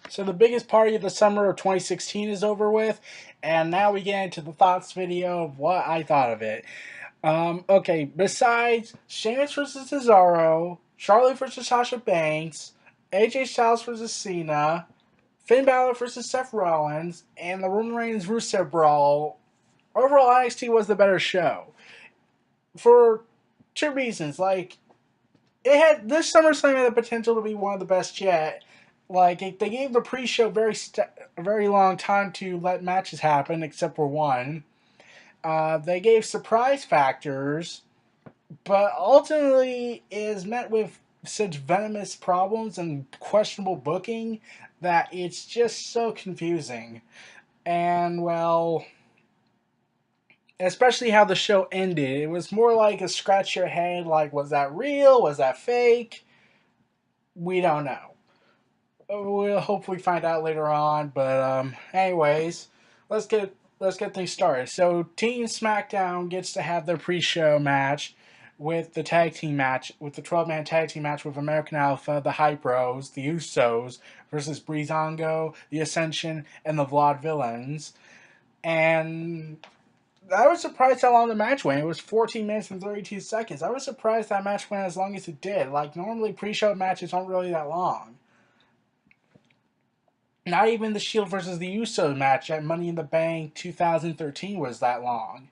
So the biggest party of the summer of 2016 is over with, and now we get into the thoughts video of what I thought of it. Okay, besides Sheamus versus Cesaro, Charlotte versus Sasha Banks, AJ Styles versus Cena, Finn Balor versus Seth Rollins, and the Roman Reigns Rusev Brawl, overall NXT was the better show. For two reasons. It had this SummerSlam had the potential to be one of the best yet. They gave the pre-show a very long time to let matches happen, except for one. They gave surprise factors, but ultimately is met with such venomous problems and questionable booking that it's just so confusing. And well, especially how the show ended, it was more like a scratch your head. Like, was that real? Was that fake? We don't know. We'll hopefully find out later on. But anyways, let's get things started. So Team SmackDown gets to have their pre-show match with the tag team match with the 12-man tag team match with American Alpha, the Hype Bros, the Usos versus Breezango, the Ascension, and the Vlad Villains. And I was surprised how long the match went. It was 14 minutes and 32 seconds. I was surprised that match went as long as it did. Like, normally pre-show matches aren't really that long. Not even the Shield versus the Usos match at Money in the Bank 2013 was that long.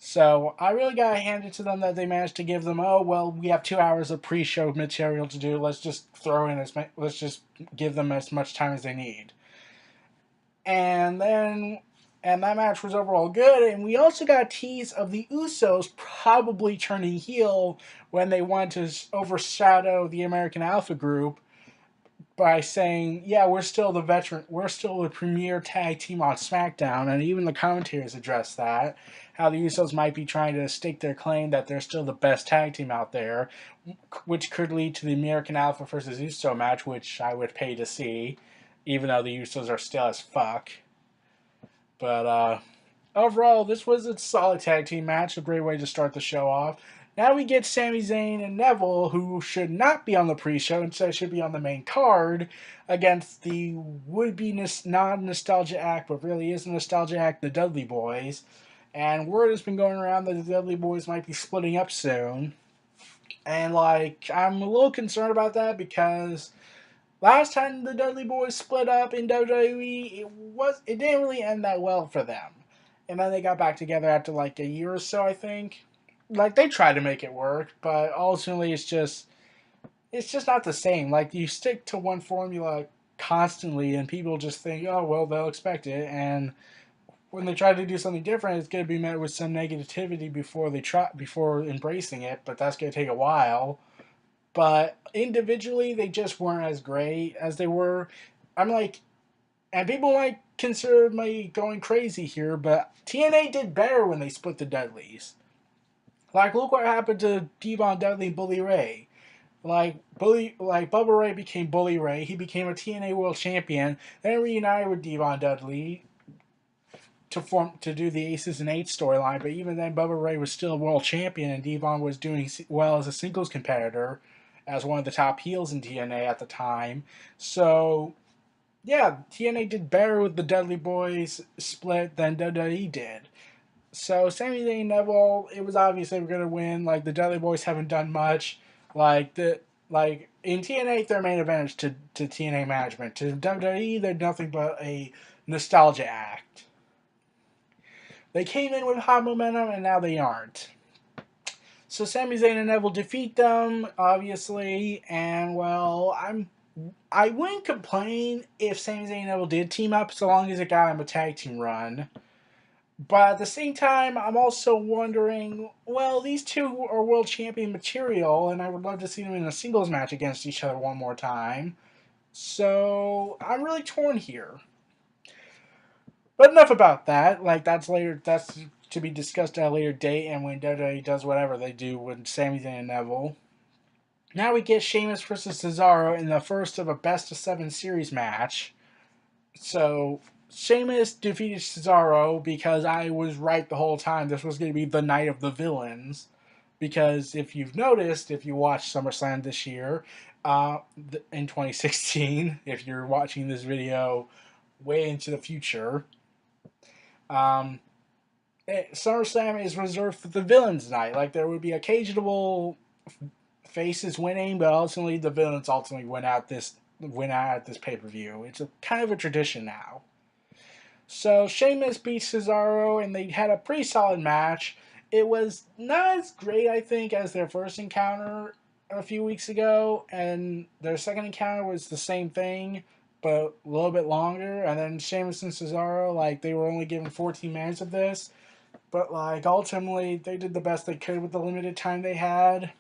So I really got to hand it to them that they managed to give them, oh, well, we have 2 hours of pre-show material to do. Let's just let's just give them as much time as they need. And then and that match was overall good. And we also got a tease of the Usos probably turning heel when they wanted to overshadow the American Alpha group by saying, "Yeah, we're still the premier tag team on SmackDown," and even the commentators addressed that. How the Usos might be trying to stake their claim that they're still the best tag team out there, which could lead to the American Alpha versus Uso match, which I would pay to see, even though the Usos are still as fuck. But overall, this was a solid tag team match, a great way to start the show off. Now we get Sami Zayn and Neville, who should not be on the pre-show, instead should be on the main card, against the would-be non-nostalgia act, but really is a nostalgia act, the Dudley Boys. And word has been going around that the Dudley Boys might be splitting up soon. And, I'm a little concerned about that because last time the Dudley Boys split up in WWE, it didn't really end that well for them. And then they got back together after like a year or so, I think. Like, they tried to make it work, but ultimately it's just not the same. Like, you stick to one formula constantly and people just think, "Oh, well, they'll expect it." And when they try to do something different, it's going to be met with some negativity before embracing it, but that's going to take a while. But individually, they just weren't as great as they were. I'm like, and people might consider me going crazy here, but TNA did better when they split the Dudleys. Like, look what happened to Devon Dudley and Bully Ray. Like Bubba Ray became Bully Ray. He became a TNA World Champion. Then reunited with Devon Dudley to do the Aces and Eights storyline. But even then, Bubba Ray was still a World Champion, and Devon was doing well as a singles competitor, as one of the top heels in TNA at the time. So yeah, TNA did better with the Dudley Boys split than WWE did. So Sami Zayn and Neville, it was obvious they were gonna win. Like, the Dudley Boys haven't done much. In TNA, they're main advantage to TNA management. To WWE, they're nothing but a nostalgia act. They came in with high momentum, and now they aren't. So Sami Zayn and Neville defeat them, obviously, and well, I wouldn't complain if Sami Zayn and Neville did team up, so long as it got them a tag team run. But at the same time, I'm also wondering, well, these two are world champion material, and I would love to see them in a singles match against each other one more time. So I'm really torn here. But enough about that. Like, that's later. That's to be discussed at a later date, and when WWE does whatever they do with Sami Zayn and Neville. Now we get Sheamus versus Cesaro in the first of a best of 7 series match. So Sheamus defeated Cesaro because I was right the whole time. This was going to be the night of the villains. Because if you've noticed, if you watched SummerSlam this year, in 2016. If you're watching this video way into the future, um, SummerSlam is reserved for the villains night. Like there would be occasional faces winning, but ultimately the villains ultimately win out at this pay per view. It's a kind of a tradition now. So Sheamus beat Cesaro, and they had a pretty solid match. It was not as great, I think, as their first encounter a few weeks ago, and their second encounter was the same thing, but a little bit longer. And then Sheamus and Cesaro, like they were only given 14 minutes of this, but like ultimately they did the best they could with the limited time they had.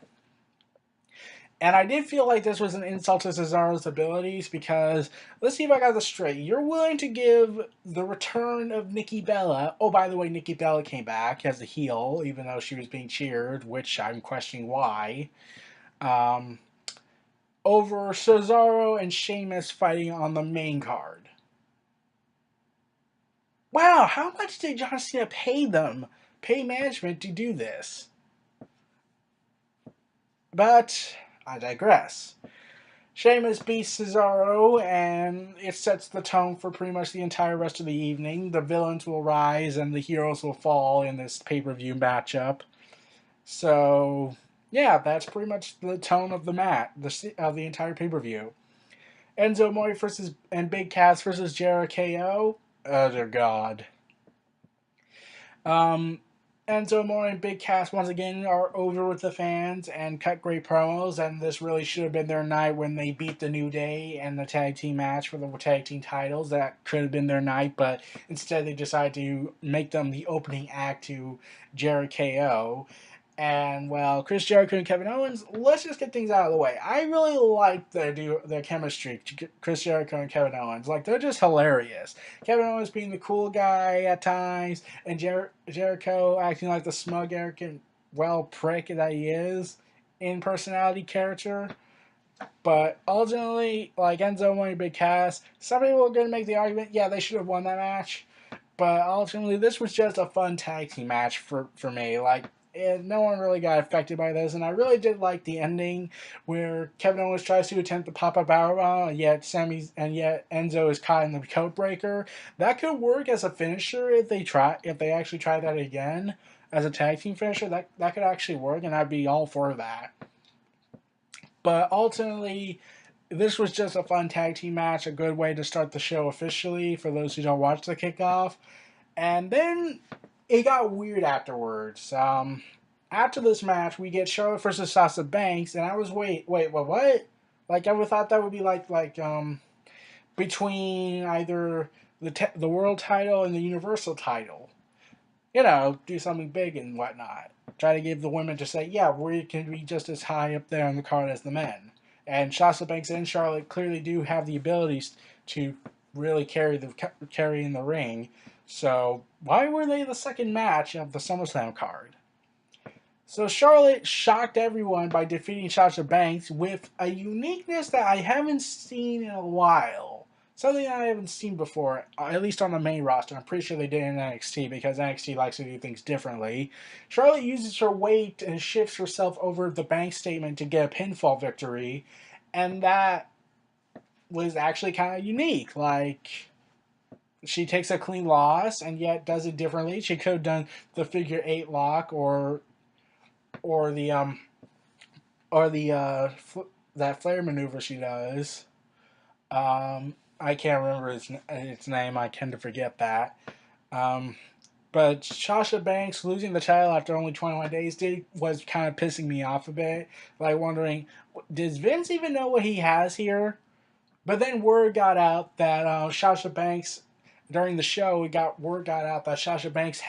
And I did feel like this was an insult to Cesaro's abilities because, let's see if I got this straight. You're willing to give the return of Nikki Bella. Oh, by the way, Nikki Bella came back as a heel, even though she was being cheered, which I'm questioning why. Um, Over Cesaro and Sheamus fighting on the main card. Wow, how much did John Cena pay management to do this? But I digress. Sheamus beats Cesaro, and it sets the tone for pretty much the entire rest of the evening. The villains will rise, and the heroes will fall in this pay-per-view matchup. So, yeah, that's pretty much the tone of the entire pay-per-view. Enzo Amore and Big Cass versus Jeri-KO. Oh, dear God. Um, Enzo Amore and Big Cass once again are over with the fans and cut great promos, and this really should have been their night when they beat the New Day in the tag team match for the tag team titles. That could have been their night, but instead they decided to make them the opening act to Jeri-KO. And well, Chris Jericho and Kevin Owens. Let's just get things out of the way. I really like their chemistry, Chris Jericho and Kevin Owens. Like they're just hilarious. Kevin Owens being the cool guy at times, and Jericho acting like the smug, arrogant, prick that he is in personality character. But ultimately, like Enzo and Big Cass, some people are going to make the argument, yeah, they should have won that match. But ultimately, this was just a fun tag team match for me. Like, no one really got affected by this, and I really did like the ending where Kevin Owens tries to attempt the pop-up powerbomb, and yet Enzo is caught in the code breaker. That could work as a finisher if they actually try that again as a tag team finisher. That could actually work, and I'd be all for that. But ultimately, this was just a fun tag team match, a good way to start the show officially for those who don't watch the kickoff. And then it got weird afterwards. After this match, we get Charlotte versus Sasha Banks, and I was what? Like I would thought that would be like between either the world title and the Universal title. You know, do something big and whatnot. Try to give the women to say, yeah, we can be just as high up there on the card as the men. And Sasha Banks and Charlotte clearly do have the abilities to really carry in the ring. So why were they the second match of the SummerSlam card? So Charlotte shocked everyone by defeating Sasha Banks with a uniqueness that I haven't seen in a while. Something that I haven't seen before, at least on the main roster. I'm pretty sure they did in NXT because NXT likes to do things differently. Charlotte uses her weight and shifts herself over the Banks statement to get a pinfall victory, and that was actually kind of unique. Like, she takes a clean loss and yet does it differently. She could have done the figure 8 lock or the that flare maneuver she does. I can't remember its name. I tend to forget that. But Sasha Banks losing the title after only 21 days was kind of pissing me off a bit. Like wondering, does Vince even know what he has here? But then word got out that Sasha Banks, during the show, word got out that Sasha Banks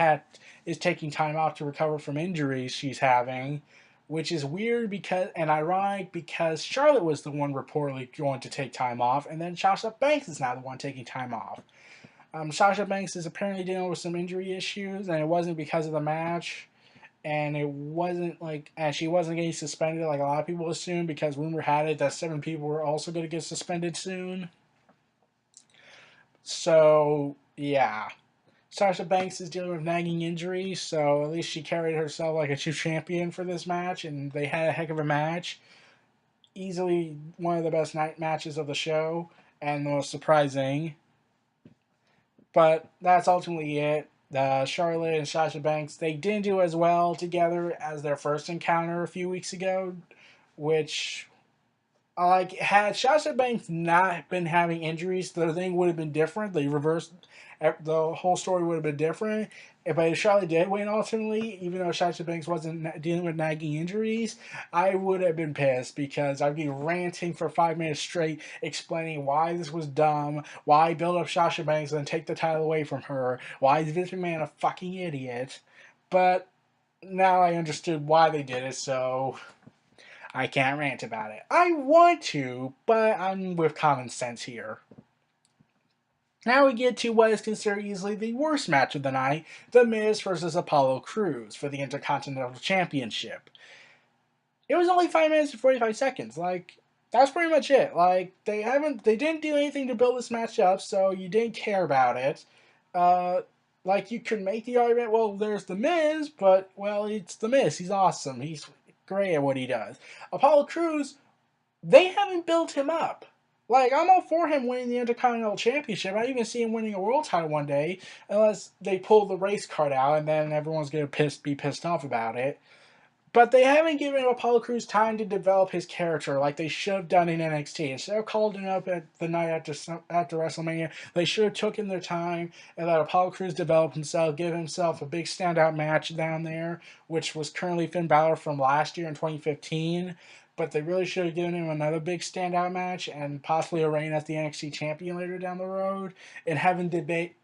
is taking time off to recover from injuries she's having, which is weird and ironic because Charlotte was the one reportedly going to take time off, and then Sasha Banks is now the one taking time off. Sasha Banks is apparently dealing with some injury issues, and it wasn't because of the match. And she wasn't getting suspended like a lot of people assumed because rumor had it that 7 people were also going to get suspended soon. So, yeah. Sasha Banks is dealing with nagging injuries, so at least she carried herself like a true champion for this match, and they had a heck of a match. easily one of the best night matches of the show and the most surprising. But that's ultimately it. Charlotte and Sasha Banks, they didn't do as well together as their first encounter a few weeks ago, which, like, had Sasha Banks not been having injuries, the thing would have been different. The reverse, the whole story would have been different. But if Charlotte did win ultimately, even though Sasha Banks wasn't dealing with nagging injuries, I would have been pissed because I'd be ranting for 5 minutes straight, explaining why this was dumb, why build up Sasha Banks and take the title away from her, why is Vince McMahon a fucking idiot. But now I understood why they did it, so I can't rant about it. I want to, but I'm with common sense here. Now we get to what is considered easily the worst match of the night, The Miz versus Apollo Crews for the Intercontinental Championship. It was only 5 minutes and 45 seconds. Like, that's pretty much it. Like, they didn't do anything to build this match up, so you didn't care about it. Like, you could make the argument, well, there's The Miz, but, well, it's The Miz. He's awesome. He's great at what he does. Apollo Crews, they haven't built him up. Like, I'm all for him winning the Intercontinental Championship. I even see him winning a world title one day, unless they pull the race card out and then everyone's going to be pissed off about it. But they haven't given Apollo Crews time to develop his character like they should have done in NXT. Instead of calling him up at the night after WrestleMania, they should have taken their time and let Apollo Crews develop himself, give himself a big standout match down there, which was currently Finn Balor from last year in 2015. But they really should have given him another big standout match and possibly a reign as the NXT champion later down the road, and have him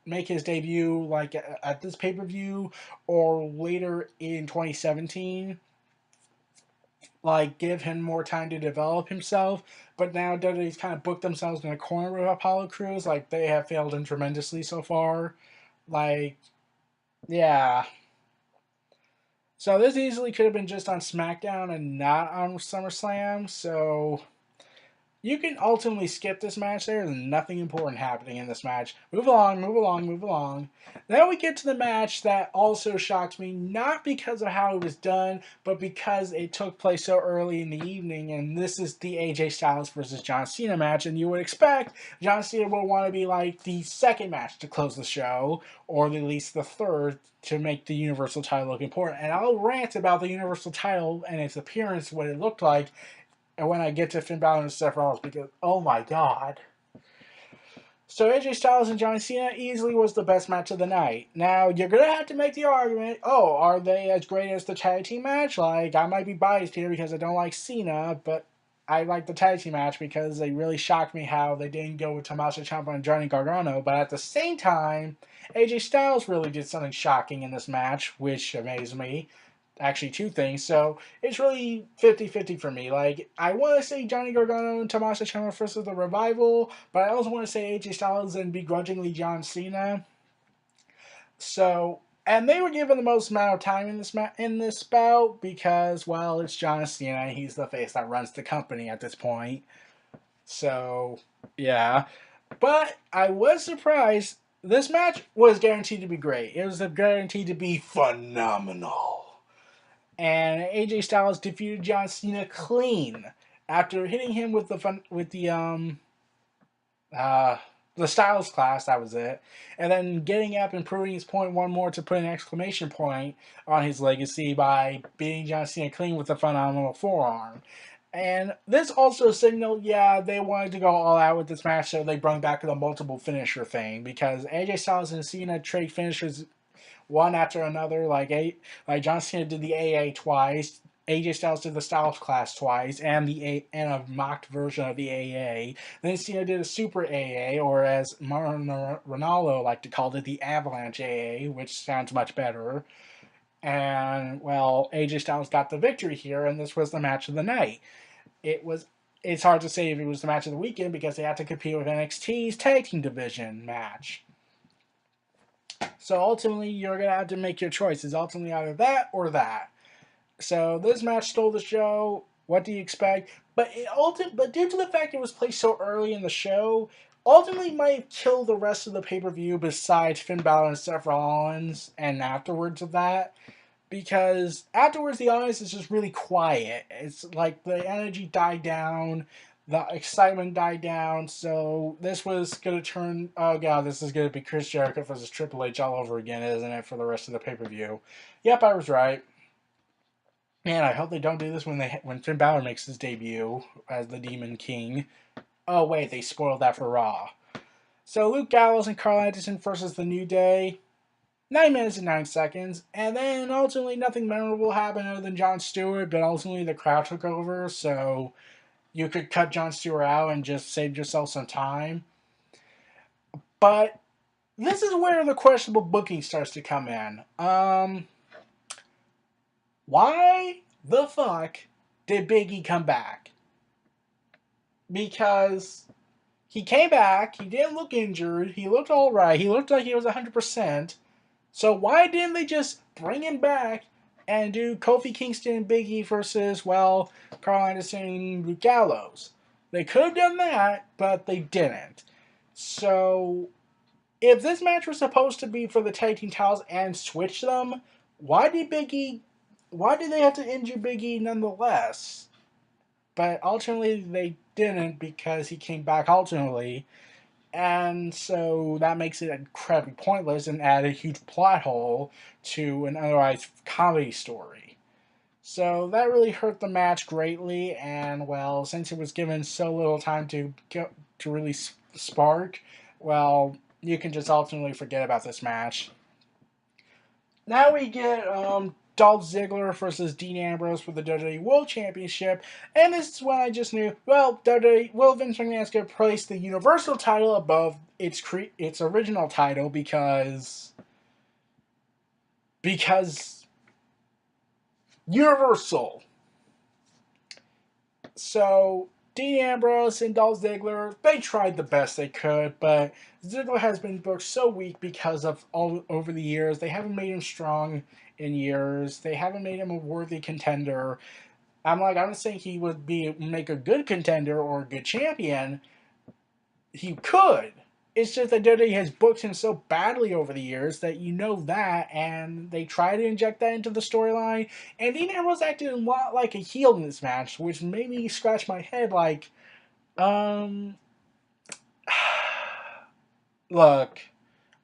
make his debut like at this pay-per-view or later in 2017. Like, give him more time to develop himself. But now WWE's kind of booked themselves in a corner with Apollo Crews. Like, they have failed him tremendously so far. Like, yeah. So this easily could have been just on SmackDown and not on SummerSlam. So you can ultimately skip this match. There is nothing important happening in this match. Move along, move along, move along. Now we get to the match that also shocked me, not because of how it was done, but because it took place so early in the evening, and this is the AJ Styles versus John Cena match, and you would expect John Cena would want to be like the second match to close the show, or at least the third, to make the Universal title look important. And I'll rant about the Universal title and its appearance, what it looked like, and when I get to Finn Balor and Seth Rollins, because, oh my god. So AJ Styles and John Cena easily was the best match of the night. Now, you're going to have to make the argument, oh, are they as great as the tag team match? Like, I might be biased here because I don't like Cena, but I like the tag team match because they really shocked me how they didn't go with Tommaso Ciampa and Johnny Gargano. But at the same time, AJ Styles really did something shocking in this match, which amazed me. Actually, two things. So it's really 50-50 for me. Like, I want to say Johnny Gargano and Tommaso Ciampa versus the Revival, but I also want to say AJ Styles and begrudgingly John Cena. So, and they were given the most amount of time in this bout because, well, it's John Cena. He's the face that runs the company at this point. So, yeah. But I was surprised. This match was guaranteed to be great. It was guaranteed to be phenomenal. And AJ Styles defeated John Cena clean after hitting him with the Styles Clash. That was it, and then getting up and proving his point one more to put an exclamation point on his legacy by beating John Cena clean with a phenomenal forearm. And this also signaled, yeah, they wanted to go all out with this match, so they brought back the multiple finisher thing, because AJ Styles and Cena trade finishers one after another. Like John Cena did the AA twice, AJ Styles did the Styles Clash twice, and a mocked version of the AA. Then Cena did a Super AA, or as Ronaldo liked to call it, the Avalanche AA, which sounds much better. And, well, AJ Styles got the victory here, and this was the match of the night. It's hard to say if it was the match of the weekend because they had to compete with NXT's tag team division match. So ultimately, you're going to have to make your choices. Ultimately, either that or that. So this match stole the show. What do you expect? But due to the fact it was placed so early in the show, ultimately might kill the rest of the pay-per-view besides Finn Balor and Seth Rollins and afterwards of that. because afterwards the audience is just really quiet. It's like the energy died down, the excitement died down. So this was gonna turn. Oh god, this is gonna be Chris Jericho versus Triple H all over again, isn't it? For the rest of the pay-per-view. Yep, I was right. Man, I hope they don't do this when Finn Balor makes his debut as the Demon King. Oh wait, they spoiled that for Raw. So Luke Gallows and Carl Anderson versus the New Day. 9 minutes and 9 seconds, and then ultimately nothing memorable happened other than Jon Stewart, but ultimately the crowd took over, so you could cut Jon Stewart out and just save yourself some time. But this is where the questionable booking starts to come in. Why the fuck did Big E come back? Because he came back, he didn't look injured, he looked alright, he looked like he was 100%. So why didn't they just bring him back and do Kofi Kingston and Big E versus, well, Carl Anderson and Luke Gallows? They could have done that, but they didn't. So if this match was supposed to be for the tag team titles and switch them, why did they have to injure Big E nonetheless? But ultimately they didn't because he came back ultimately. And so that makes it incredibly pointless and add a huge plot hole to an otherwise comedy story. So that really hurt the match greatly, and well, since it was given so little time to really spark, well, you can just ultimately forget about this match. Now we get Dolph Ziggler versus Dean Ambrose for the WWE World Championship, and this is when I just knew, well, WWE will Vince McMahon's going to place the Universal title above its original title because Universal. So Dean Ambrose and Dolph Ziggler, they tried the best they could, but Ziggler has been booked so weak because of all over the years. They haven't made him strong in years. They haven't made him a worthy contender. I'm not saying he would make a good contender or a good champion. He could. It's just that WWE has booked him so badly over the years that you know that, and they try to inject that into the storyline. And Dean Ambrose acted a lot like a heel in this match, which made me scratch my head like, look,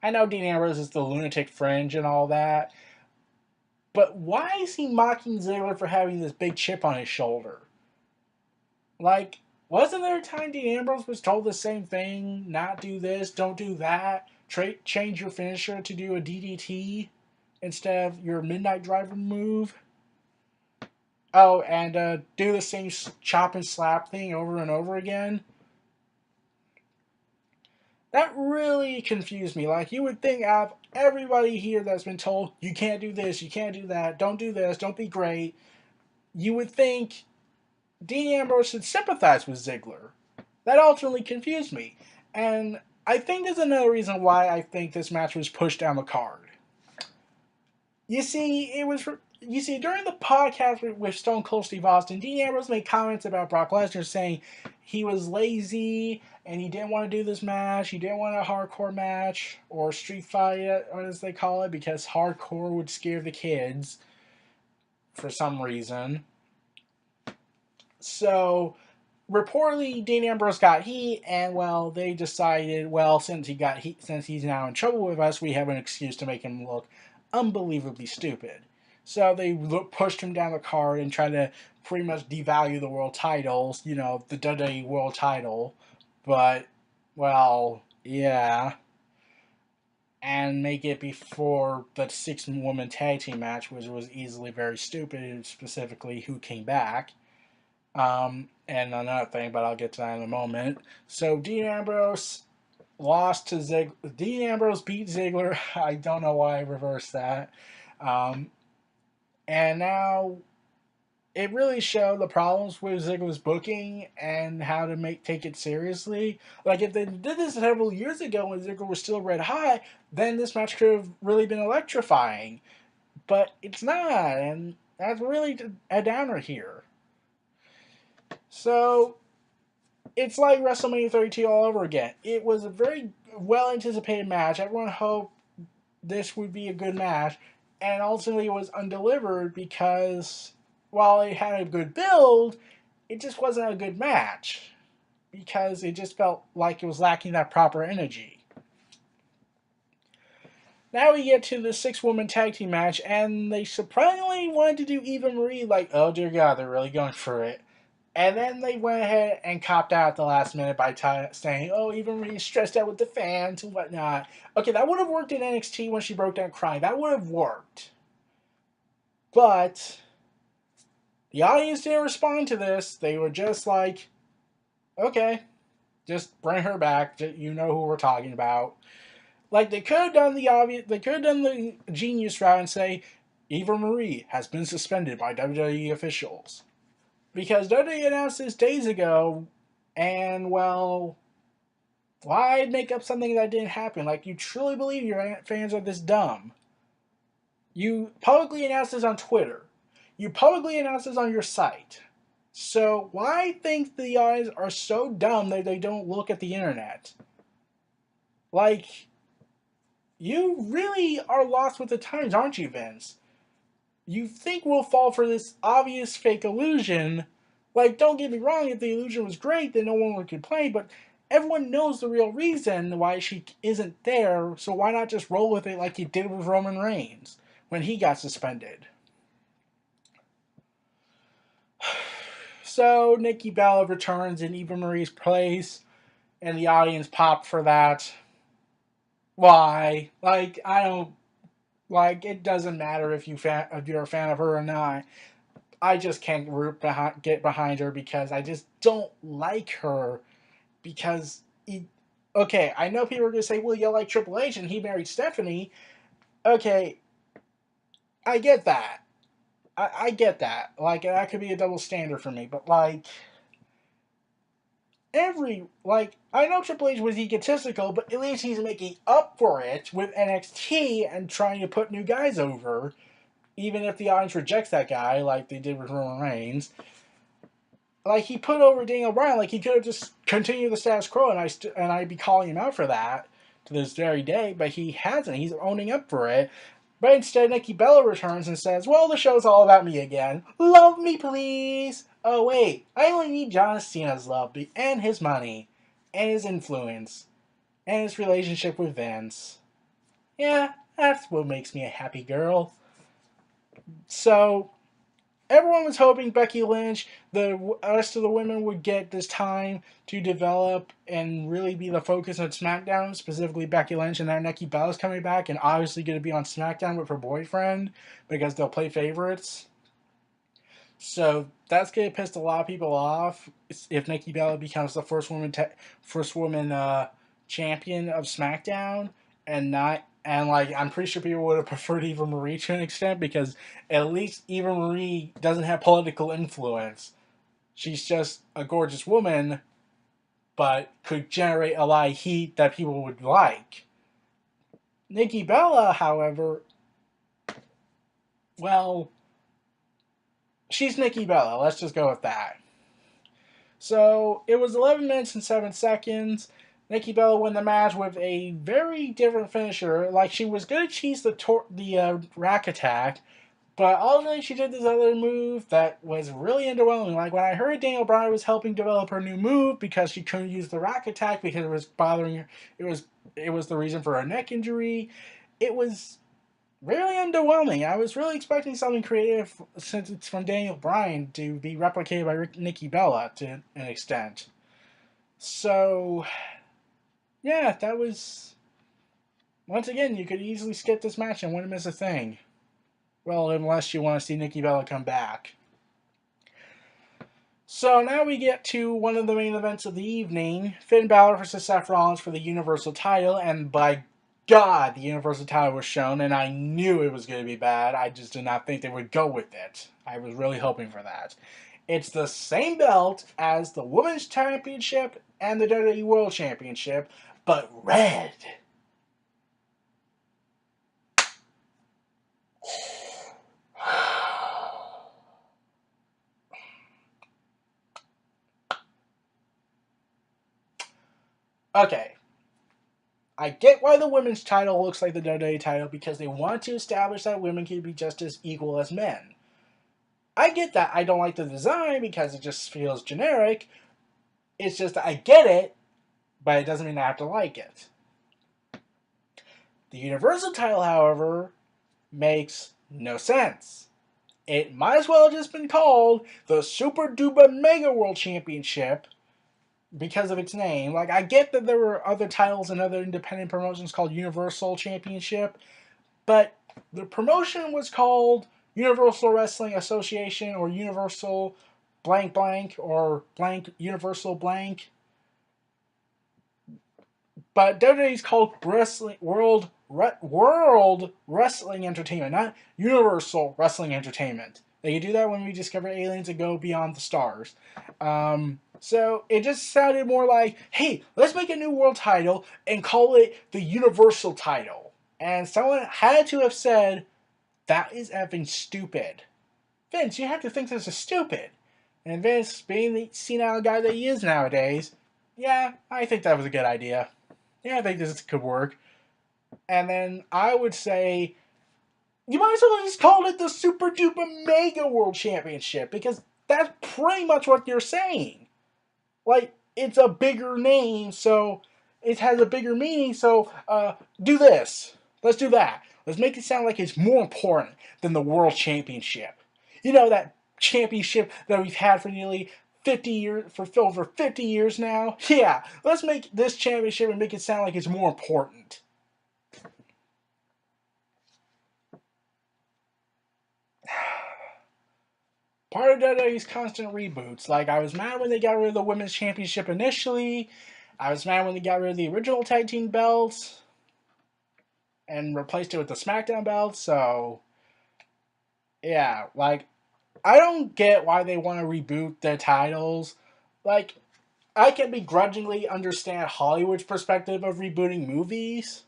I know Dean Ambrose is the lunatic fringe and all that, but why is he mocking Ziggler for having this big chip on his shoulder? Like, wasn't there a time Dean Ambrose was told the same thing? Not do this, don't do that. Change your finisher to do a DDT instead of your Midnight Driver move. Oh, and do the same chop and slap thing over and over again. That really confused me. Like, you would think out of everybody here that's been told, you can't do this, you can't do that, don't do this, don't be great, you would think Dean Ambrose should sympathize with Ziggler. That ultimately confused me. And I think there's another reason why I think this match was pushed down the card. You see, during the podcast with Stone Cold Steve Austin, Dean Ambrose made comments about Brock Lesnar saying he was lazy and he didn't want to do this match. He didn't want a hardcore match or street fight, as they call it, because hardcore would scare the kids for some reason. So reportedly, Dean Ambrose got heat, and well, they decided, well, since he's now in trouble with us, we have an excuse to make him look unbelievably stupid. So they pushed him down the card and tried to pretty much devalue the world titles, the WWE world title. But, well, yeah. And make it before the 6-woman tag team match, which was easily very stupid, specifically who came back. And another thing, but I'll get to that in a moment. So Dean Ambrose lost to Ziggler. Dean Ambrose beat Ziggler. I don't know why I reversed that. And now it really showed the problems with Ziggler's booking and how to take it seriously. Like, if they did this several years ago when Ziggler was still red hot, then this match could have really been electrifying. But it's not, and that's really a downer here. So it's like WrestleMania 32 all over again. It was a very well anticipated match. Everyone hoped this would be a good match, and ultimately it was undelivered because while it had a good build, it just wasn't a good match because it just felt like it was lacking that proper energy. Now we get to the 6-woman tag team match, and they surprisingly wanted to do Eva Marie, like, oh dear God, they're really going for it. And then they went ahead and copped out at the last minute by saying, oh, Eva Marie's stressed out with the fans and whatnot. Okay, that would have worked in NXT when she broke down crying. That would have worked. But the audience didn't respond to this. They were just like, okay, just bring her back. You know who we're talking about. Like, they could have done the obvious, they could have done the genius route and say, Eva Marie has been suspended by WWE officials. Because WWE announced this days ago, and, well, why make up something that didn't happen? Like, you truly believe your fans are this dumb. You publicly announced this on Twitter. You publicly announced this on your site. So, why think the guys are so dumb that they don't look at the internet? Like, you really are lost with the times, aren't you, Vince? You think we'll fall for this obvious fake illusion. Like, don't get me wrong, if the illusion was great, then no one would complain, but everyone knows the real reason why she isn't there, so why not just roll with it like you did with Roman Reigns when he got suspended? So, Nikki Bella returns in Eva Marie's place, and the audience popped for that. Why? Like, I don't... Like, it doesn't matter if you're a fan of her or not. I just can't get behind her because I just don't like her. Because, okay, I know people are going to say, well, you like Triple H and he married Stephanie. Okay, I get that. I get that. Like, that could be a double standard for me. But, like, I know Triple H was egotistical, but at least he's making up for it with NXT and trying to put new guys over. Even if the audience rejects that guy, like they did with Roman Reigns. Like, he put over Daniel Bryan, like, he could have just continued the status quo, and I'd be calling him out for that to this very day, but he hasn't. He's owning up for it. But instead, Nikki Bella returns and says, well, the show's all about me again. Love me, please. Oh, wait. I only need John Cena's love and his money and his influence and his relationship with Vince. Yeah, that's what makes me a happy girl. So, everyone was hoping Becky Lynch, the rest of the women, would get this time to develop and really be the focus on SmackDown, specifically Becky Lynch, and that Nikki Bella's coming back and obviously going to be on SmackDown with her boyfriend because they'll play favorites. So that's going to piss a lot of people off if Nikki Bella becomes the first woman champion of SmackDown and not. And, like, I'm pretty sure people would have preferred Eva Marie to an extent because at least Eva Marie doesn't have political influence. She's just a gorgeous woman, but could generate a lot of heat that people would like. Nikki Bella, however, well, she's Nikki Bella. Let's just go with that. So, it was 11 minutes and 7 seconds. Nikki Bella won the match with a very different finisher. Like, she was going to cheese the rack attack, but ultimately she did this other move that was really underwhelming. Like, when I heard Daniel Bryan was helping develop her new move because she couldn't use the rack attack because it was bothering her, it was the reason for her neck injury. It was really underwhelming. I was really expecting something creative since it's from Daniel Bryan to be replicated by Nikki Bella to an extent. So, yeah, that was... Once again, you could easily skip this match and wouldn't miss a thing. Well, unless you want to see Nikki Bella come back. So now we get to one of the main events of the evening. Finn Balor versus Seth Rollins for the Universal title. And by God, the Universal title was shown. And I knew it was going to be bad. I just did not think they would go with it. I was really hoping for that. It's the same belt as the Women's Championship and the WWE World Championship, but red. Okay. I get why the women's title looks like the WWE title, because they want to establish that women can be just as equal as men. I get that. I don't like the design because it just feels generic. It's just that I get it, but it doesn't mean I have to like it. The Universal title, however, makes no sense. It might as well have just been called the Super Duper Mega World Championship because of its name. Like, I get that there were other titles and other independent promotions called Universal Championship, but the promotion was called Universal Wrestling Association, or Universal blank blank, or blank Universal blank. But WWE is called World Wrestling Entertainment, not Universal Wrestling Entertainment. They can do that when we discover aliens and go beyond the stars. So it just sounded more like, hey, let's make a new world title and call it the Universal title. And someone had to have said, that is effing stupid. Vince, you have to think this is stupid. And Vince, being the senile guy that he is nowadays, yeah, I think that was a good idea. Yeah, I think this could work. And then I would say, you might as well have just called it the Super Duper Mega World Championship, because that's pretty much what you're saying. Like, it's a bigger name, so it has a bigger meaning, so do this. Let's do that. Let's make it sound like it's more important than the World Championship. You know, that championship that we've had for nearly 50 years, for over 50 years now? Yeah, let's make this championship and make it sound like it's more important. Part of WWE's constant reboots. Like, I was mad when they got rid of the Women's Championship initially. I was mad when they got rid of the original tag team belts and replaced it with the SmackDown belts. So, yeah, like, I don't get why they want to reboot their titles. Like, I can begrudgingly understand Hollywood's perspective of rebooting movies.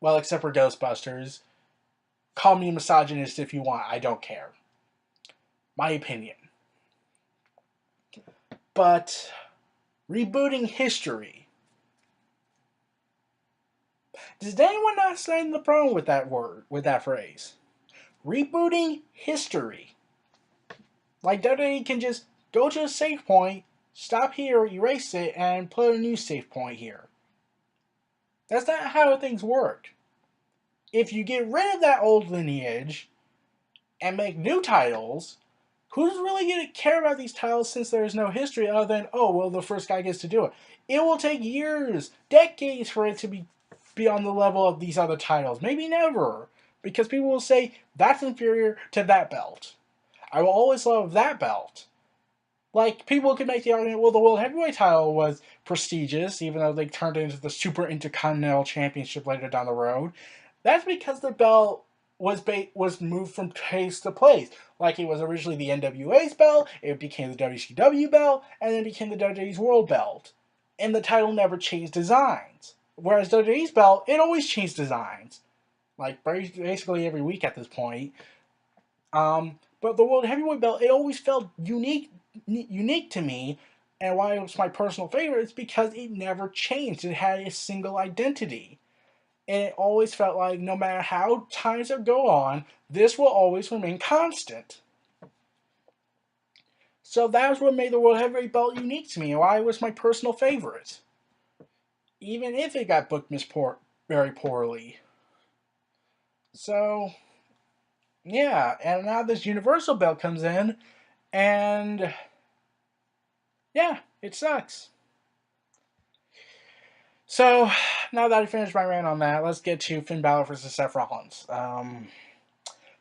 Well, except for Ghostbusters. Call me a misogynist if you want. I don't care. My opinion. But rebooting history. Does anyone not stand the problem with that word, with that phrase? Rebooting history. Like, WWE can just go to a save point, stop here, erase it, and put a new save point here. That's not how things work. If you get rid of that old lineage and make new titles, who's really going to care about these titles since there's no history other than, oh, well, the first guy gets to do it? It will take years, decades for it to be on the level of these other titles. Maybe never. Because people will say, that's inferior to that belt. I will always love that belt. Like, people could make the argument, well, the World Heavyweight title was prestigious, even though they turned it into the Super Intercontinental Championship later down the road. That's because the belt was moved from place to place. Like, it was originally the NWA's belt, it became the WCW belt, and then it became the WWE's World belt. And the title never changed designs. Whereas WWE's belt, it always changed designs. Like, basically every week at this point. But the World Heavyweight belt, it always felt unique to me, and why it was my personal favorite is because it never changed. It had a single identity. And it always felt like no matter how times would go on, this will always remain constant. So that was what made the World Heavyweight belt unique to me, and why it was my personal favorite. Even if it got booked very poorly. So, yeah, and now this Universal belt comes in, and yeah, it sucks. So, now that I finished my rant on that, let's get to Finn Balor versus Seth Rollins.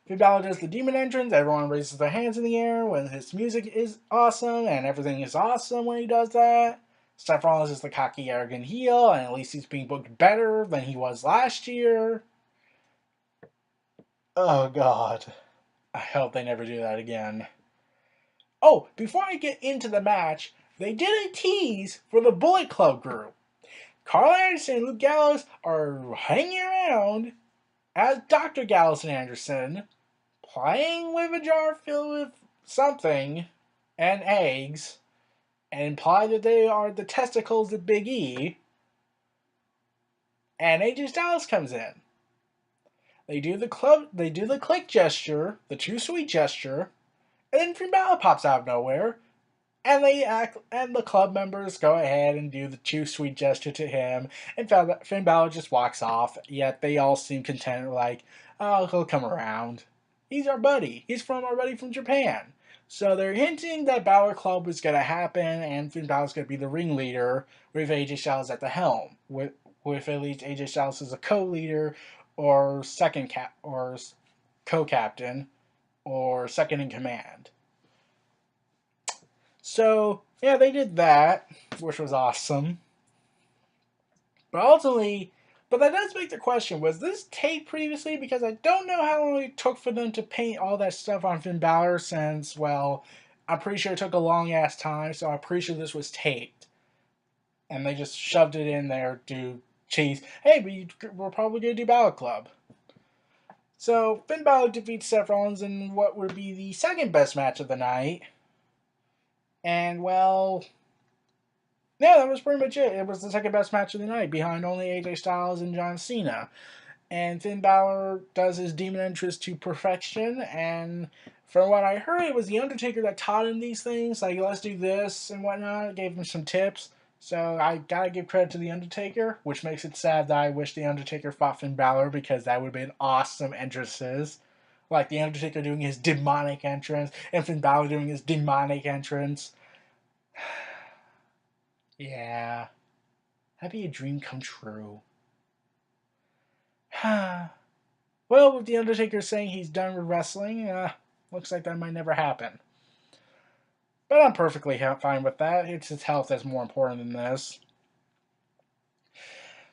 Finn Balor does the demon entrance, everyone raises their hands in the air when his music is awesome, and everything is awesome when he does that. Seth Rollins is the cocky, arrogant heel, and at least he's being booked better than he was last year. Oh, God. I hope they never do that again. Oh, before I get into the match, they did a tease for the Bullet Club group. Carl Anderson and Luke Gallows are hanging around as Dr. Gallows and Anderson, playing with a jar filled with something and eggs, and imply that they are the testicles of Big E. and AJ Styles comes in. They do the click gesture, the too sweet gesture, and then Finn Balor pops out of nowhere, and the club members go ahead and do the too sweet gesture to him, and Finn Balor just walks off. Yet they all seem content, like, oh, he'll come around. He's our buddy. He's our buddy from Japan. So they're hinting that Balor Club is gonna happen, and Finn Balor's gonna be the ringleader with AJ Styles at the helm, with at least AJ Styles as a co-leader, or or co-captain, or second in command. So, yeah, they did that, which was awesome. But ultimately, but that does make the question, was this taped previously? Because I don't know how long it took for them to paint all that stuff on Finn Balor since, well, I'm pretty sure it took a long ass time, so I'm pretty sure this was taped. And they just shoved it in there to cheese. Hey, we're probably going to do Balor Club. So, Finn Balor defeats Seth Rollins in what would be the second best match of the night. And, well, yeah, that was pretty much it. It was the second best match of the night, behind only AJ Styles and John Cena. And Finn Balor does his demon entrance to perfection, and from what I heard, it was The Undertaker that taught him these things, like, let's do this and whatnot, gave him some tips. So I gotta give credit to The Undertaker, which makes it sad that I wish The Undertaker fought Finn Balor, because that would have been awesome entrances. Like The Undertaker doing his demonic entrance, and Finn Balor doing his demonic entrance. Yeah. Happy a dream come true. Well, with The Undertaker saying he's done with wrestling, looks like that might never happen. But I'm perfectly fine with that. It's his health that's more important than this.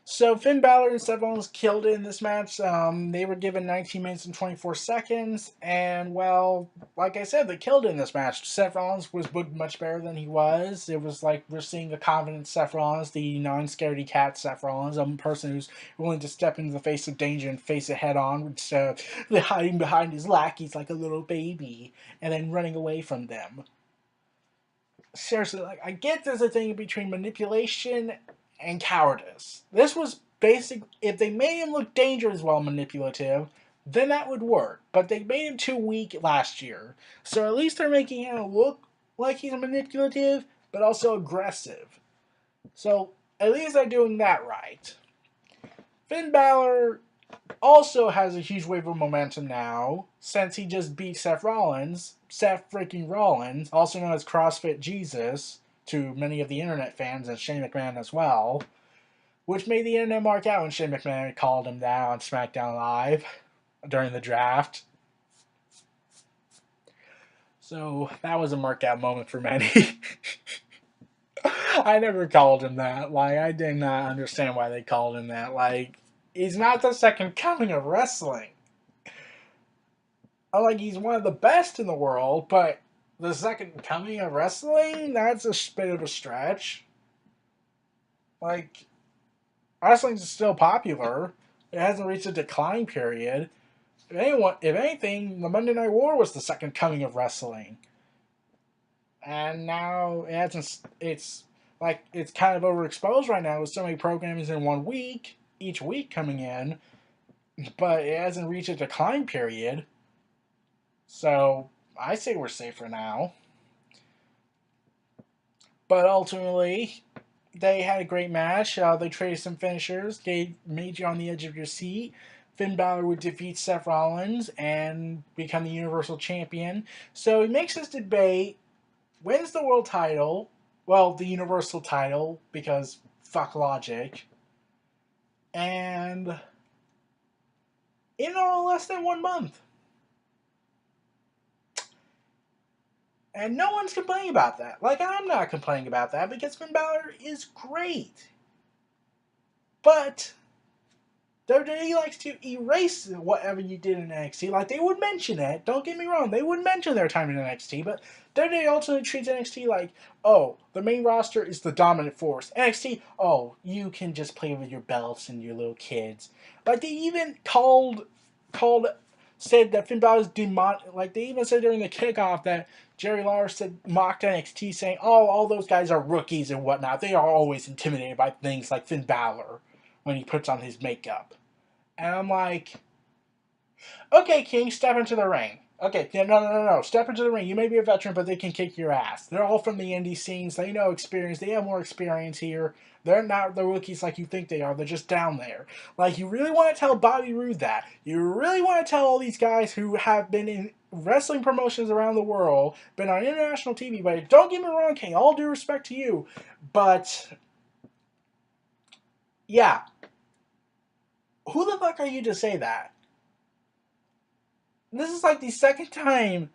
So Finn Balor and Seth Rollins killed it in this match. They were given 19 minutes and 24 seconds, and well, like I said, they killed it in this match. Seth Rollins was booked much better than he was. It was like we're seeing a confident Seth Rollins, the non-scaredy cat Seth Rollins, a person who's willing to step into the face of danger and face it head on, instead of hiding behind his lackeys like a little baby and then running away from them. Seriously, like, I get there's a thing between manipulation and cowardice. This was basic. If they made him look dangerous while manipulative, then that would work. But they made him too weak last year. So at least they're making him look like he's manipulative, but also aggressive. So at least they're doing that right. Finn Balor also has a huge wave of momentum now, since he just beat Seth Rollins, also known as CrossFit Jesus, to many of the internet fans and Shane McMahon as well, which made the internet mark out when Shane McMahon called him that on SmackDown Live during the draft. So that was a marked out moment for many. I never called him that. Like, I did not understand why they called him that. Like, he's not the second coming of wrestling. Like, he's one of the best in the world, but the second coming of wrestling? That's a bit of a stretch. Like, wrestling's still popular. It hasn't reached a decline period. If anything, the Monday Night War was the second coming of wrestling. And now it hasn't. It's kind of overexposed right now with so many programs in 1 week, each week coming in, but it hasn't reached a decline period. So I say we're safe for now. But ultimately, they had a great match. They traded some finishers, made you on the edge of your seat. Finn Balor would defeat Seth Rollins and become the Universal Champion. So he makes this debate, wins the world title, well, the Universal title, because fuck logic, and in all less than 1 month. And no one's complaining about that. Like, I'm not complaining about that, because Finn Balor is great. But WWE likes to erase whatever you did in NXT. Like, they would mention it. Don't get me wrong. They would mention their time in NXT. But WWE also treats NXT like, oh, the main roster is the dominant force. NXT, oh, you can just play with your belts and your little kids. Like, they even said that Finn Balor's demonic. Like, they even said during the kickoff that Jerry Lawler mocked NXT, saying, oh, all those guys are rookies and whatnot. They are always intimidated by things like Finn Balor. when he puts on his makeup. And I'm like, okay, King, step into the ring. Okay, yeah, no. Step into the ring. You may be a veteran, but they can kick your ass. They're all from the indie scenes. They know experience. They have more experience here. They're not the rookies like you think they are. They're just down there. Like, you really want to tell Bobby Roode that. You really want to tell all these guys who have been in wrestling promotions around the world, been on international TV, but don't get me wrong, King, all due respect to you, but, yeah, who the fuck are you to say that? This is like the second time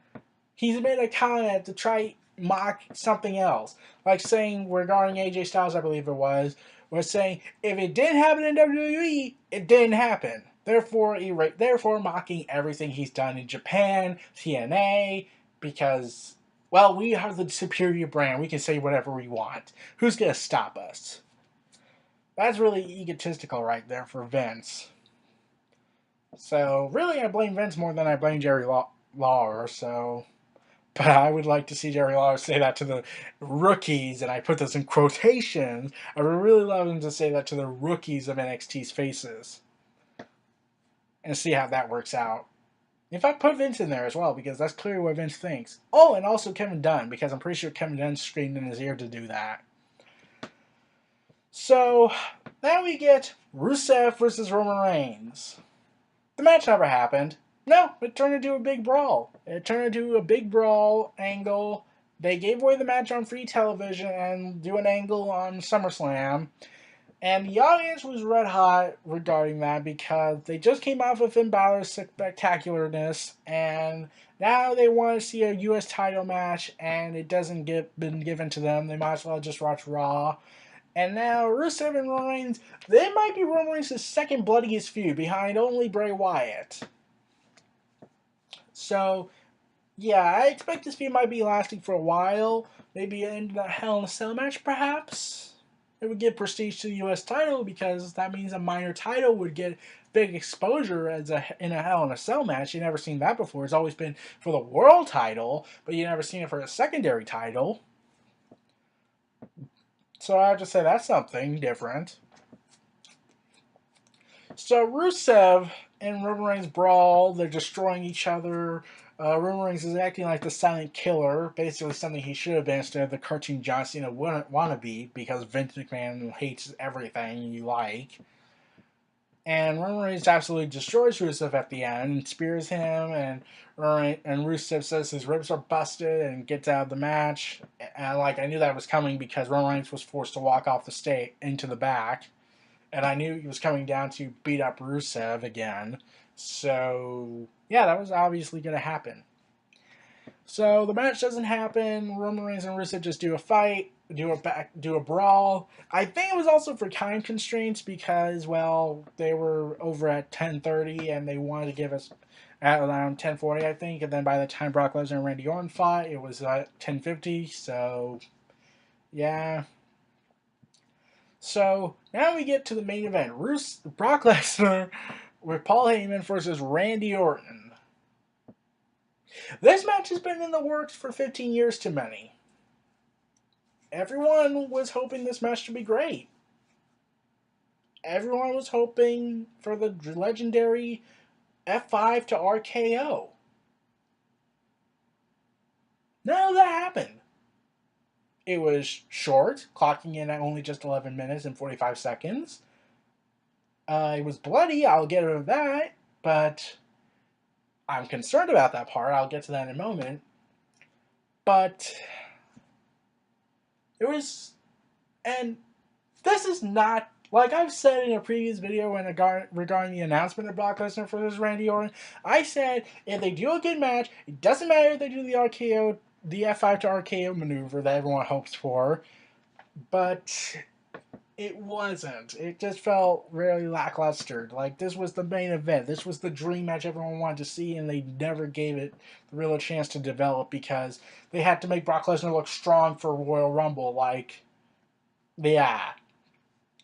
he's made a comment to try mock something else. Like saying regarding AJ Styles, I believe it was saying if it didn't happen in WWE, it didn't happen. Therefore mocking everything he's done in Japan, TNA, because, well, we are the superior brand. We can say whatever we want. Who's gonna stop us? That's really egotistical right there for Vince. So, really, I blame Vince more than I blame Jerry Lawler, so... But I would like to see Jerry Lawler say that to the rookies, and I put this in quotations. I would really love him to say that to the rookies of NXT's faces. And see how that works out. In fact, put Vince in there as well, because that's clearly what Vince thinks. Oh, and also Kevin Dunn, because I'm pretty sure Kevin Dunn screamed in his ear to do that. So, now we get Rusev versus Roman Reigns. The match never happened. No, it turned into a big brawl. It turned into a big brawl angle. They gave away the match on free television and do an angle on SummerSlam. And the audience was red hot regarding that because they just came off of Finn Balor's spectacularness, and now they want to see a U.S. title match, and it doesn't been given to them. They might as well just watch Raw. And now Rusev and Roman Reigns, they might be Roman Reigns' second bloodiest feud behind only Bray Wyatt. So, yeah, I expect this feud might be lasting for a while. Maybe end a Hell in a Cell match, perhaps. It would give prestige to the U.S. title because that means a minor title would get big exposure in a Hell in a Cell match. You've never seen that before. It's always been for the world title, but you've never seen it for a secondary title. So I have to say that's something different. So Rusev and Roman Reigns brawl. They're destroying each other. Roman Reigns is acting like the silent killer, basically something he should have been instead of the cartoon John Cena wannabe, because Vince McMahon hates everything you like. And Roman Reigns absolutely destroys Rusev at the end and spears him, and Rusev says his ribs are busted and gets out of the match. And I knew that was coming because Roman Reigns was forced to walk off the stage into the back. And I knew he was coming down to beat up Rusev again. So, yeah, that was obviously going to happen. So, the match doesn't happen. Roman Reigns and Rusev just do a fight, do a brawl. I think it was also for time constraints because, well, they were over at 10:30 and they wanted to give us at around 10:40, I think. And then by the time Brock Lesnar and Randy Orton fought, it was at 10:50. So, yeah. So, now we get to the main event. Brock Lesnar with Paul Heyman versus Randy Orton. This match has been in the works for 15 years to many. Everyone was hoping this match to be great. Everyone was hoping for the legendary F5 to RKO. None of that happened. It was short, clocking in at only just 11 minutes and 45 seconds. It was bloody, I'll get rid of that, but I'm concerned about that part. I'll get to that in a moment. But it was, and this is not, like I've said in a previous video regarding the announcement of Brock Lesnar versus Randy Orton, I said if they do a good match, it doesn't matter if they do the RKO, the F5 to RKO maneuver that everyone hopes for, but it wasn't. It just felt really lackluster. Like, this was the main event. This was the dream match everyone wanted to see, and they never gave it the real chance to develop because they had to make Brock Lesnar look strong for Royal Rumble. Like, yeah.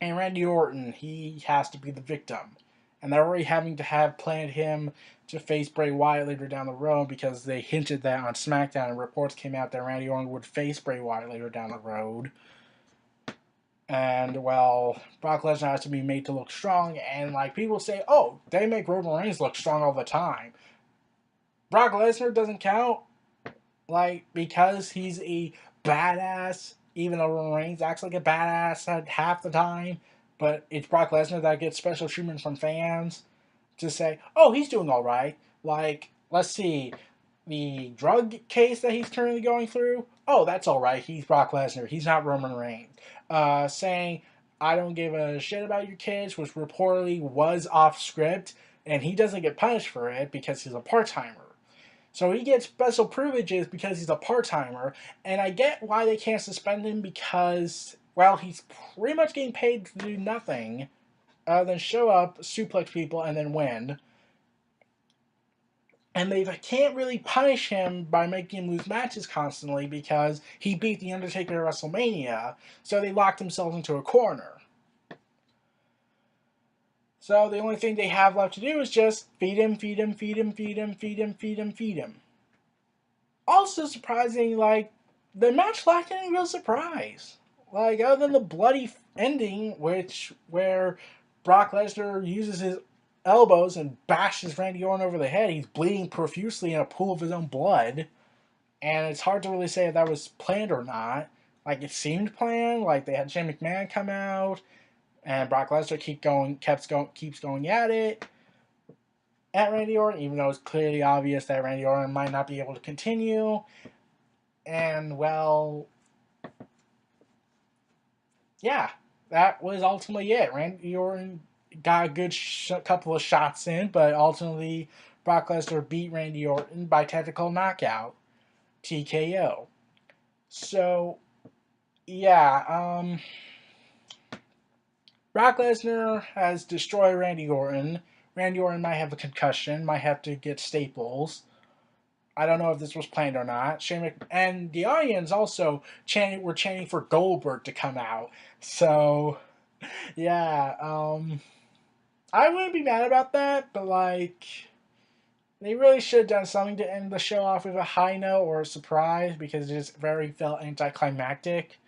And Randy Orton, he has to be the victim. And they're already having to have planned him to face Bray Wyatt later down the road because they hinted that on SmackDown, and reports came out that Randy Orton would face Bray Wyatt later down the road. And, well, Brock Lesnar has to be made to look strong. And, like, people say, oh, they make Roman Reigns look strong all the time. Brock Lesnar doesn't count, like, because he's a badass, even though Roman Reigns acts like a badass at half the time. But it's Brock Lesnar that gets special treatment from fans to say, oh, he's doing all right. Like, let's see, the drug case that he's currently going through, oh, that's all right. He's Brock Lesnar. He's not Roman Reigns. Saying, I don't give a shit about your kids, which reportedly was off script, and he doesn't get punished for it because he's a part-timer. So he gets special privileges because he's a part-timer, and I get why they can't suspend him because, well, he's pretty much getting paid to do nothing other than show up, suplex people, and then win. And they can't really punish him by making him lose matches constantly because he beat The Undertaker at WrestleMania, so they locked themselves into a corner. So the only thing they have left to do is just feed him, feed him, feed him, feed him, feed him, feed him, feed him. Also surprising, like, the match lacked any real surprise. Like, other than the bloody ending, where Brock Lesnar uses his elbows and bashes Randy Orton over the head, he's bleeding profusely in a pool of his own blood. And it's hard to really say if that was planned or not. Like, it seemed planned. Like, they had Shane McMahon come out, and Brock Lesnar keeps going at it at Randy Orton, even though it's clearly obvious that Randy Orton might not be able to continue. And, well, yeah, that was ultimately it. Randy Orton got a good couple of shots in, but ultimately Brock Lesnar beat Randy Orton by technical knockout, TKO. So, yeah, Brock Lesnar has destroyed Randy Orton. Randy Orton might have a concussion, might have to get staples. I don't know if this was planned or not. And the audience also were chanting for Goldberg to come out. So, yeah, I wouldn't be mad about that, but, like, they really should have done something to end the show off with a high note or a surprise because it just very felt anticlimactic.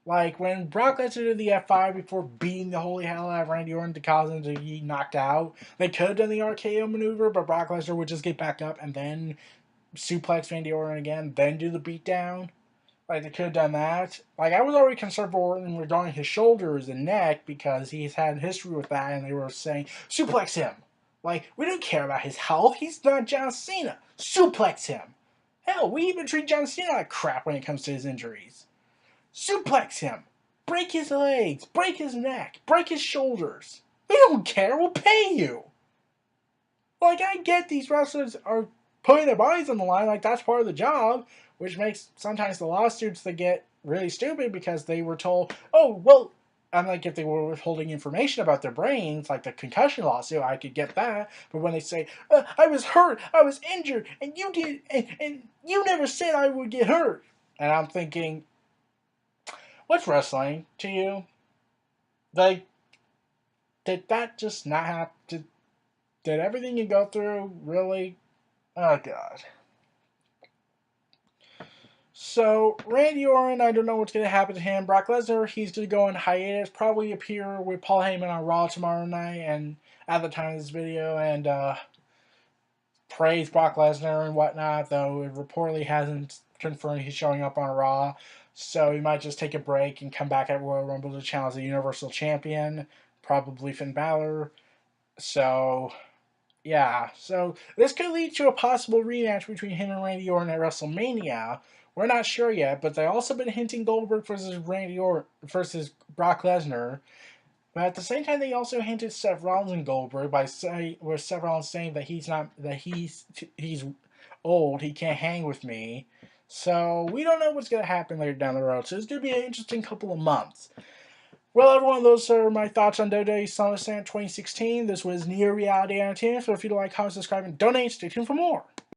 Like, when Brock Lesnar did the F5 before beating the holy hell out of Randy Orton to cause him to be knocked out, they could have done the RKO maneuver, but Brock Lesnar would just get back up and then suplex Randy Orton again, then do the beatdown. Like, they could have done that. Like, I was already concerned for Orton regarding his shoulders and neck because he's had history with that, and they were saying, suplex him. Like, we don't care about his health. He's not John Cena. Suplex him. Hell, we even treat John Cena like crap when it comes to his injuries. Suplex him. Break his legs. Break his neck. Break his shoulders. We don't care. We'll pay you. Like, I get these wrestlers are putting their bodies on the line. Like, that's part of the job, which makes sometimes the lawsuits that get really stupid because they were told, oh, well, I'm like, if they were withholding information about their brains, like the concussion lawsuit, I could get that. But when they say, I was hurt, I was injured, and you did, and you never said I would get hurt. And I'm thinking, what's wrestling to you? Like, did that just not happen? Did everything you go through really? Oh, God. So, Randy Orton, I don't know what's going to happen to him. Brock Lesnar, he's going to go on hiatus, probably appear with Paul Heyman on Raw tomorrow night, and at the time of this video, and praise Brock Lesnar and whatnot, though it reportedly hasn't confirmed he's showing up on Raw. So he might just take a break and come back at Royal Rumble to challenge the Universal Champion, probably Finn Balor. So, yeah. So this could lead to a possible rematch between him and Randy Orton at WrestleMania. We're not sure yet, but they've also been hinting Goldberg versus Randy Orton versus Brock Lesnar. But at the same time, they also hinted Seth Rollins and Goldberg with Seth Rollins saying that he's old, he can't hang with me. So we don't know what's going to happen later down the road. So it's going to be an interesting couple of months. Well, everyone, those are my thoughts on WWE SummerSlam 2016. This was Near Reality Entertainment. So if you like, comment, subscribe, and donate, stay tuned for more.